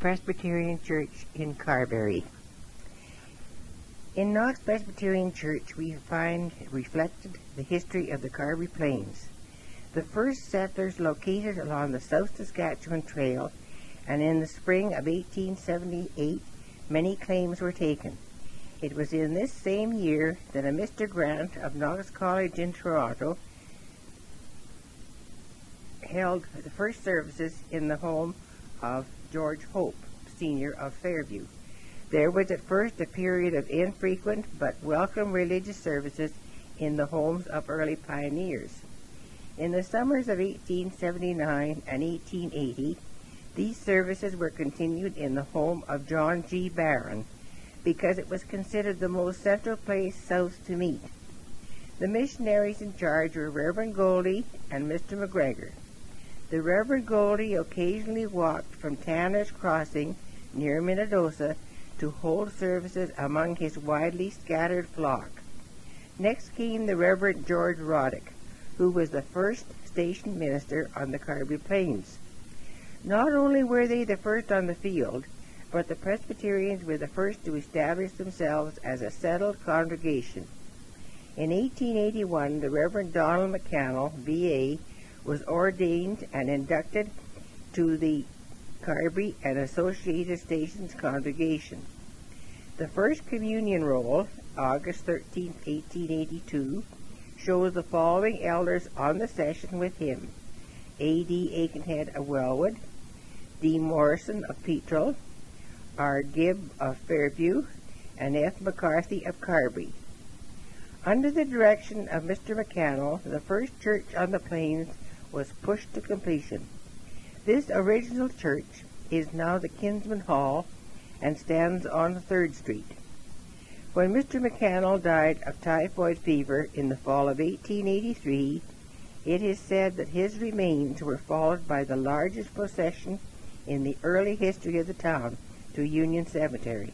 Presbyterian Church in Carberry. In Knox Presbyterian Church we find reflected the history of the Carberry Plains. The first settlers located along the South Saskatchewan Trail, and in the spring of 1878 many claims were taken. It was in this same year that a Mr. Grant of Knox College in Toronto held the first services in the home of George Hope, Sr. of Fairview. There was at first a period of infrequent but welcome religious services in the homes of early pioneers. In the summers of 1879 and 1880, these services were continued in the home of John G. Barron, because it was considered the most central place south to meet. The missionaries in charge were Reverend Goldie and Mr. McGregor. The Reverend Goldie occasionally walked from Tanner's Crossing near Minnedosa to hold services among his widely scattered flock. Next came the Reverend George Roddick, who was the first station minister on the Carberry Plains. Not only were they the first on the field, but the Presbyterians were the first to establish themselves as a settled congregation. In 1881, the Reverend Donald McCannell, B.A., was ordained and inducted to the Carberry and Associated Stations congregation. The first communion roll, August 13, 1882, shows the following elders on the session with him: A.D. Aikenhead of Wellwood, D. Morrison of Petrel, R. Gibb of Fairview, and F. McCarthy of Carberry. Under the direction of Mr. McCannell, the first church on the plains was pushed to completion. This original church is now the Kinsman Hall and stands on 3rd Street. When Mr. McCannell died of typhoid fever in the fall of 1883, it is said that his remains were followed by the largest procession in the early history of the town to Union Cemetery.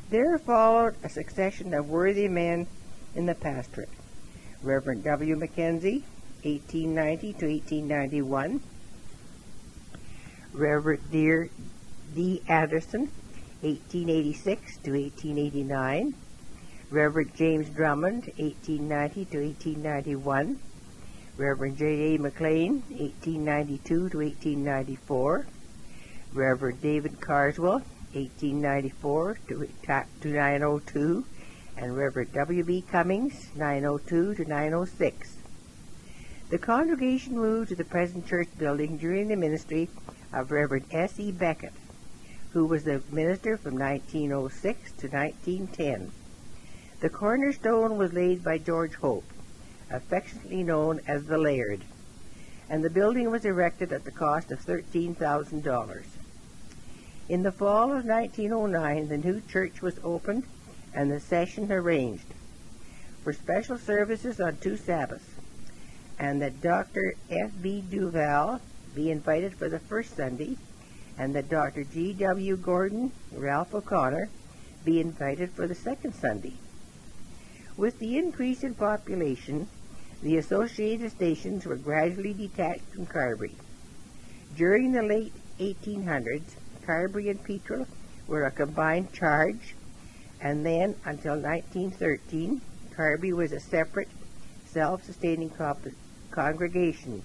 There followed a succession of worthy men in the pastorate: Reverend W. Mackenzie, 1890 to 1891, Reverend D. Anderson, 1886 to 1889, Reverend James Drummond, 1890 to 1891, Reverend J. A. McLean, 1892 to 1894, Reverend David Carswell, 1894 to 902, and Reverend W. B. Cummings, 902 to 906. The congregation moved to the present church building during the ministry of Reverend S. E. Beckett, who was the minister from 1906 to 1910. The cornerstone was laid by George Hope, affectionately known as the Laird, and the building was erected at the cost of $13,000. In the fall of 1909, the new church was opened and the session arranged for special services on 2 Sabbaths, and that Dr. F. B. Duval be invited for the first Sunday, and that Dr. G. W. Gordon, Ralph O'Connor, be invited for the second Sunday. With the increase in population, the associated stations were gradually detached from Carberry. During the late 1800s, Carberry and Petrel were a combined charge, and then until 1913, Carberry was a separate, self-sustaining congregation.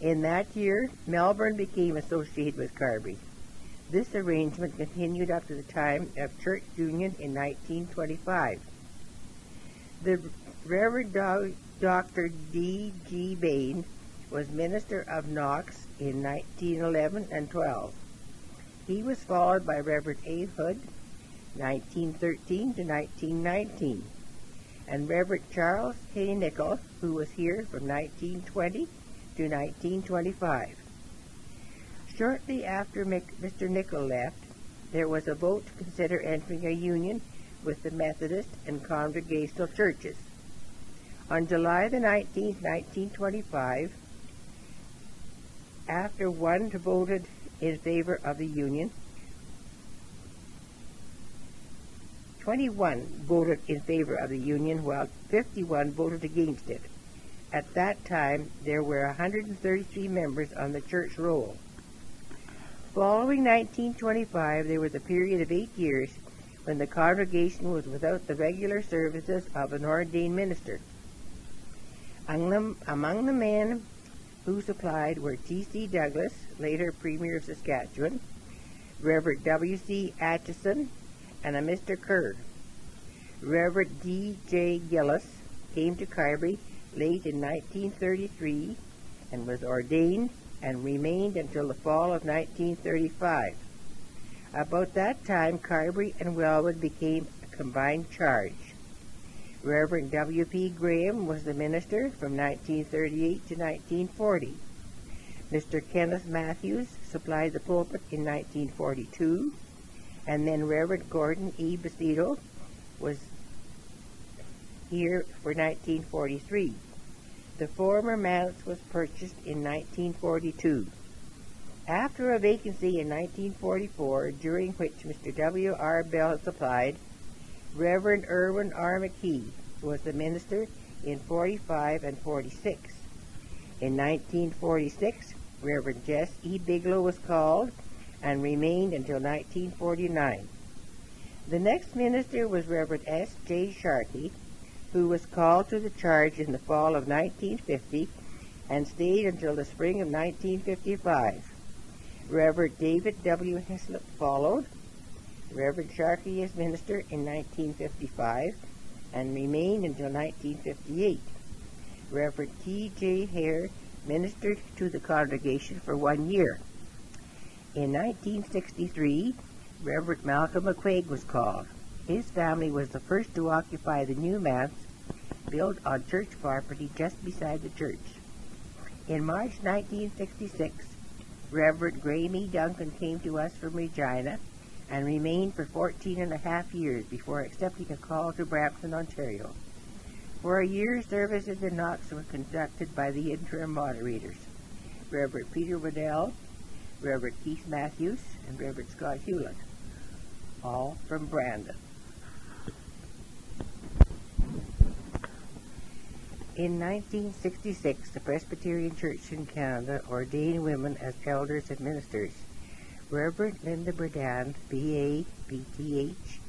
In that year, Melbourne became associated with Carberry. This arrangement continued up to the time of church union in 1925. The Reverend Dr. D. G. Bain was minister of Knox in 1911 and 12. He was followed by Reverend A. Hood, 1913 to 1919, and Reverend Charles K. Nicol, who was here from 1920 to 1925. Shortly after Mr. Nicol left, there was a vote to consider entering a union with the Methodist and Congregational churches. On July the 19th, 1925, after one voted in favor of the union, 21 voted in favor of the union, while 51 voted against it. At that time, there were 133 members on the church roll. Following 1925, there was a period of 8 years when the congregation was without the regular services of an ordained minister. Among the men who supplied were T.C. Douglas, later Premier of Saskatchewan, Reverend W.C. Atchison, and a Mr. Kerr. Reverend D.J. Gillis came to Carberry late in 1933 and was ordained and remained until the fall of 1935. About that time, Carberry and Wellwood became a combined charge. Reverend W.P. Graham was the minister from 1938 to 1940. Mr. Kenneth Matthews supplied the pulpit in 1942, and then Reverend Gordon E. Bastido was here for 1943. The former manse was purchased in 1942. After a vacancy in 1944, during which Mr. W. R. Bell had supplied, Reverend Irwin R. McKee was the minister in 45 and 46. In 1946, Reverend Jess E. Bigelow was called and remained until 1949. The next minister was Reverend S. J. Sharkey, who was called to the charge in the fall of 1950 and stayed until the spring of 1955. Reverend David W. Heslop followed. Reverend Sharkey as minister in 1955 and remained until 1958. Reverend T.J. Hare ministered to the congregation for 1 year. In 1963, Reverend Malcolm McQuaig was called. His family was the first to occupy the new manse built on church property just beside the church. In March 1966, Reverend Graham E. Duncan came to us from Regina and remained for 14 and a half years before accepting a call to Brampton, Ontario. For a year, services in Knox were conducted by the interim moderators, Reverend Peter Waddell, Reverend Keith Matthews, and Reverend Scott Hewlett, all from Brandon. In 1966, the Presbyterian Church in Canada ordained women as elders and ministers. Reverend Linda Berdan, B.A., B.T.H.,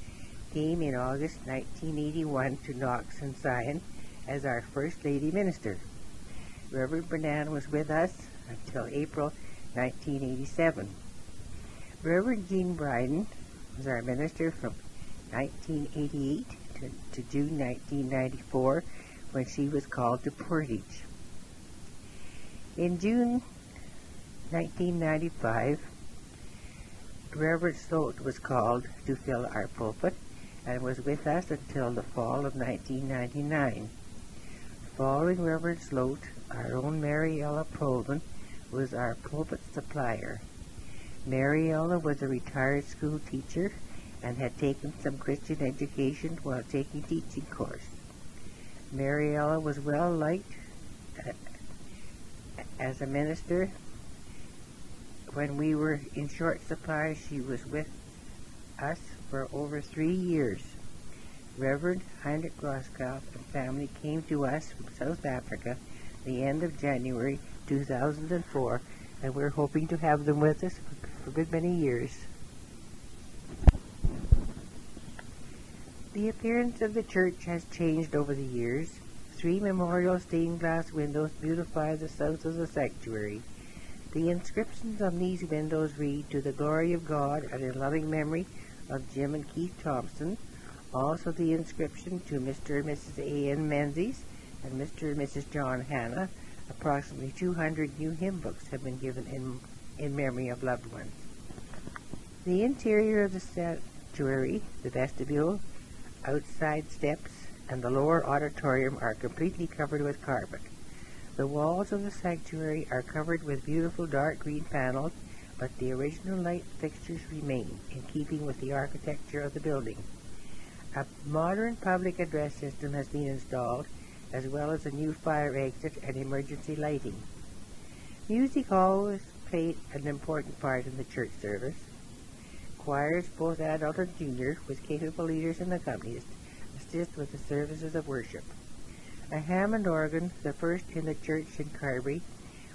came in August 1981 to Knox and Sion as our First Lady Minister. Reverend Berdan was with us until April 1987. Reverend Jean Bryden was our minister from 1988 to June 1994, when she was called to Portage. In June 1995, Reverend Sloat was called to fill our pulpit and was with us until the fall of 1999. Following Reverend Sloat, our own Mary Ella Provan was our pulpit supplier. Mary Ella was a retired school teacher and had taken some Christian education while taking teaching course. Mary Ella was well liked as a minister. When we were in short supply, she was with us for over 3 years. Reverend Heinrich Groskopf and family came to us from South Africa the end of January 2004, and we're hoping to have them with us for a good many years. The appearance of the church has changed over the years. 3 memorial stained glass windows beautify the south of the sanctuary. The inscriptions on these windows read, "To the glory of God and in loving memory of Jim and Keith Thompson." Also the inscription, "To Mr. and Mrs. A.N. Menzies and Mr. and Mrs. John Hanna." Approximately 200 new hymn books have been given in memory of loved ones. The interior of the sanctuary, the vestibule, outside steps, and the lower auditorium are completely covered with carpet. The walls of the sanctuary are covered with beautiful dark green panels, but the original light fixtures remain, in keeping with the architecture of the building. A modern public address system has been installed, as well as a new fire exit and emergency lighting. Music always played an important part in the church service. Choirs, both adult and junior, with capable leaders and accompanist, assist with the services of worship. A Hammond organ, the first in the church in Carberry,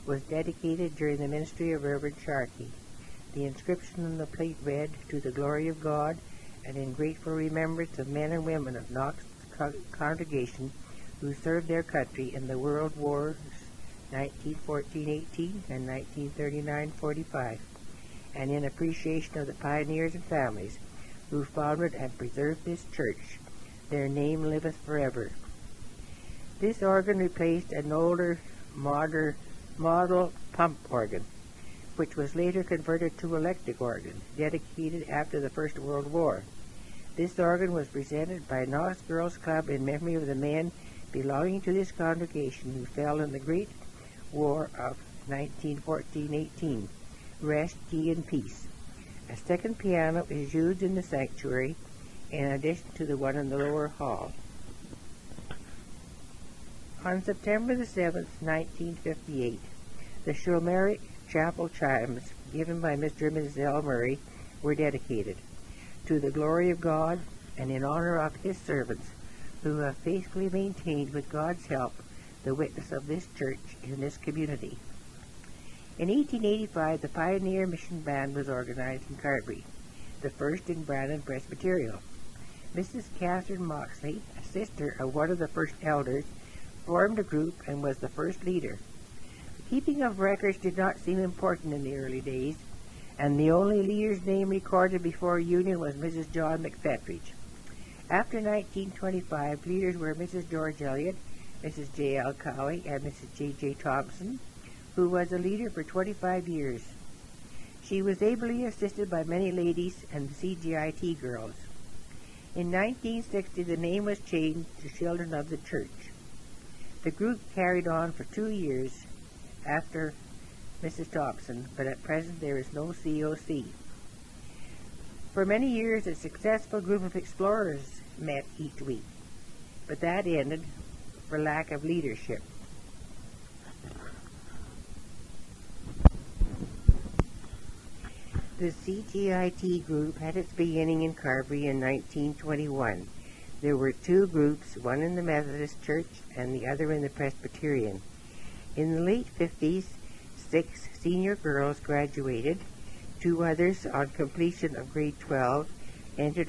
was dedicated during the ministry of Reverend Sharkey. The inscription on the plate read, "To the glory of God, and in grateful remembrance of men and women of Knox congregation who served their country in the World Wars 1914-18 and 1939-45, and in appreciation of the pioneers and families who founded and preserved this church. Their name liveth forever." This organ replaced an older model pump organ, which was later converted to electric organ, dedicated after the First World War. This organ was presented by Knox Girls Club in memory of the men belonging to this congregation who fell in the Great War of 1914-18. Rest ye in peace. A second piano is used in the sanctuary in addition to the one in the lower hall. On September the 7th, 1958, the Shomeric Chapel chimes, given by Mr. and Mrs. L. Murray, were dedicated to the glory of God and in honor of His servants who have faithfully maintained, with God's help, the witness of this church in this community. In 1885, the Pioneer Mission Band was organized in Carberry, the first in Brandon Presbyterial. Mrs. Catherine Moxley, a sister of one of the first elders, formed a group and was the first leader. The keeping of records did not seem important in the early days, and the only leader's name recorded before union was Mrs. John McFetridge. After 1925, leaders were Mrs. George Elliott, Mrs. J. L. Cowie, and Mrs. J. J. Thompson, who was a leader for 25 years. She was ably assisted by many ladies and the CGIT girls. In 1960, the name was changed to Children of the Church. The group carried on for 2 years after Mrs. Thompson, but at present there is no COC. For many years, a successful group of explorers met each week, but that ended for lack of leadership. The CGIT group had its beginning in Carberry in 1921. There were 2 groups, one in the Methodist Church and the other in the Presbyterian. In the late 50s, 6 senior girls graduated. 2 others, on completion of grade 12, entered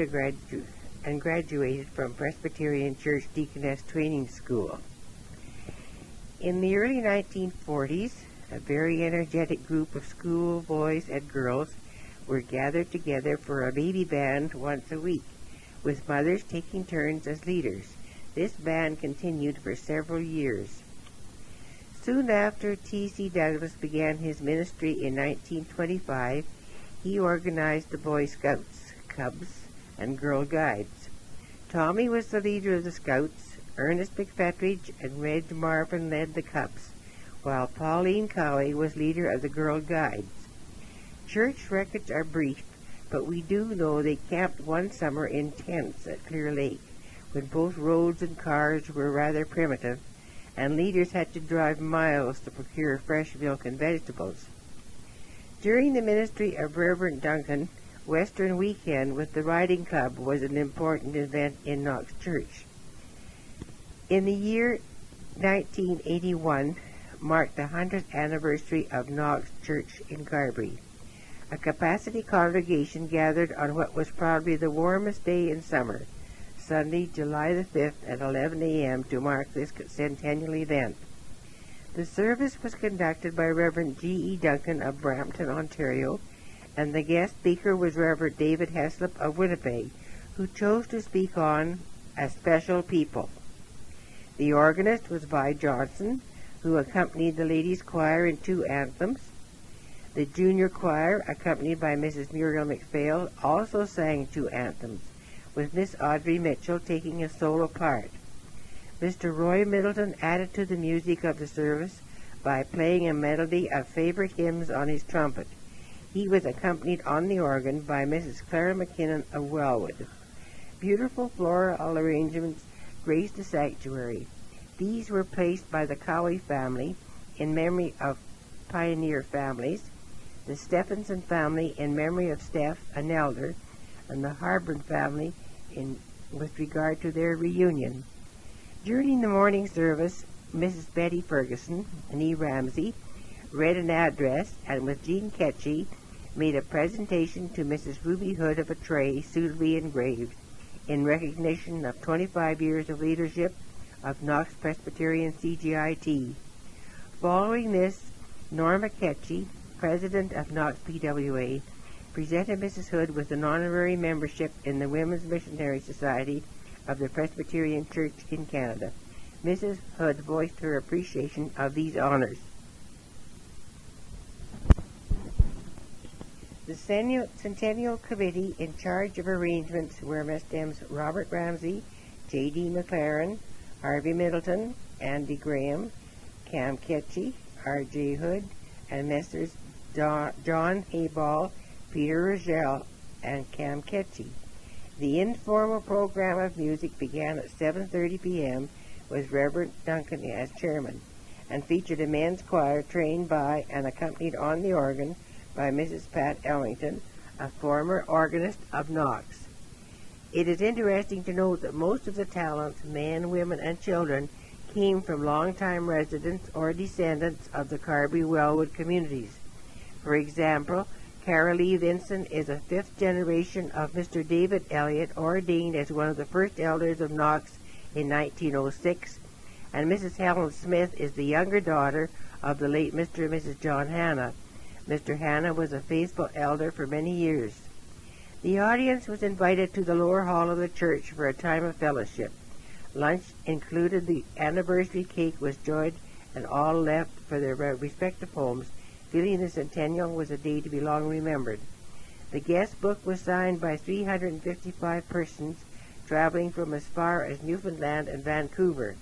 and graduated from Presbyterian Church Deaconess Training School. In the early 1940s, a very energetic group of school boys and girls were gathered together for a baby band once a week, with mothers taking turns as leaders. This band continued for several years. Soon after T.C. Douglas began his ministry in 1925, he organized the Boy Scouts, Cubs, and Girl Guides. Tommy was the leader of the Scouts, Ernest McFetridge and Reg Marvin led the Cubs, while Pauline Cowie was leader of the Girl Guides. Church records are brief, but we do know they camped one summer in tents at Clear Lake, when both roads and cars were rather primitive, and leaders had to drive miles to procure fresh milk and vegetables. During the ministry of Reverend Duncan, Western Weekend with the Riding Club was an important event in Knox Church. In the year 1981 marked the 100th anniversary of Knox Church in Carberry. A capacity congregation gathered on what was probably the warmest day in summer, Sunday, July the 5th at 11 a.m. to mark this centennial event. The service was conducted by Reverend G.E. Duncan of Brampton, Ontario, and the guest speaker was Reverend David Heslop of Winnipeg, who chose to speak on A Special People. The organist was Vi Johnson, who accompanied the ladies' choir in 2 anthems. The junior choir, accompanied by Mrs. Muriel McPhail, also sang 2 anthems, with Miss Audrey Mitchell taking a solo part. Mr. Roy Middleton added to the music of the service by playing a medley of favorite hymns on his trumpet. He was accompanied on the organ by Mrs. Clara McKinnon of Wellwood. Beautiful floral arrangements graced the sanctuary. These were placed by the Cowie family in memory of pioneer families, the Stephenson family in memory of Steph, an elder, and the Harburn family with regard to their reunion. During the morning service, Mrs. Betty Ferguson and E. Ramsey read an address, and with Jean Ketchy, made a presentation to Mrs. Ruby Hood of a tray suitably engraved in recognition of 25 years of leadership of Knox Presbyterian CGIT. Following this, Norma Ketchy, president of Knox PWA, presented Mrs. Hood with an honorary membership in the Women's Missionary Society of the Presbyterian Church in Canada. Mrs. Hood voiced her appreciation of these honors. The Centennial Committee in charge of arrangements were Messrs. Robert Ramsey, J.D. McLaren, Harvey Middleton, Andy Graham, Cam Ketchy, R.J. Hood, and Messrs. John Hayball, Peter Rogel, and Cam Ketchy. The informal program of music began at 7:30 p.m. with Reverend Duncan as chairman, and featured a men's choir trained by and accompanied on the organ by Mrs. Pat Ellington, a former organist of Knox. It is interesting to note that most of the talents, men, women, and children, came from long-time residents or descendants of the Carby-Wellwood communities. For example, Carolee Vinson is a fifth generation of Mr. David Elliott, ordained as one of the first elders of Knox in 1906, and Mrs. Helen Smith is the younger daughter of the late Mr. and Mrs. John Hanna. Mr. Hanna was a faithful elder for many years. The audience was invited to the lower hall of the church for a time of fellowship. Lunch included, the anniversary cake was enjoyed, and all left for their respective homes, feeling the centennial was a day to be long remembered. The guest book was signed by 355 persons traveling from as far as Newfoundland and Vancouver.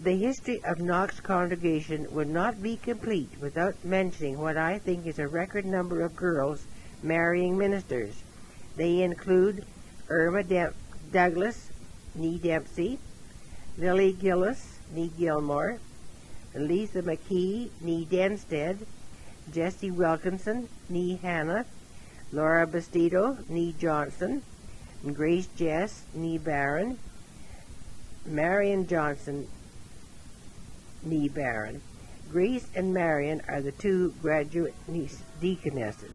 The history of Knox congregation would not be complete without mentioning what I think is a record number of girls marrying ministers. They include Irma Douglas, nee Dempsey, Lily Gillis, nee Gilmore, Lisa McKee, nee Denstead, Jessie Wilkinson, nee Hannah, Laura Bastido, nee Johnson, and Grace Jess, nee Barron, Marion Johnson, nee Barron. Grace and Marion are the two graduate deaconesses.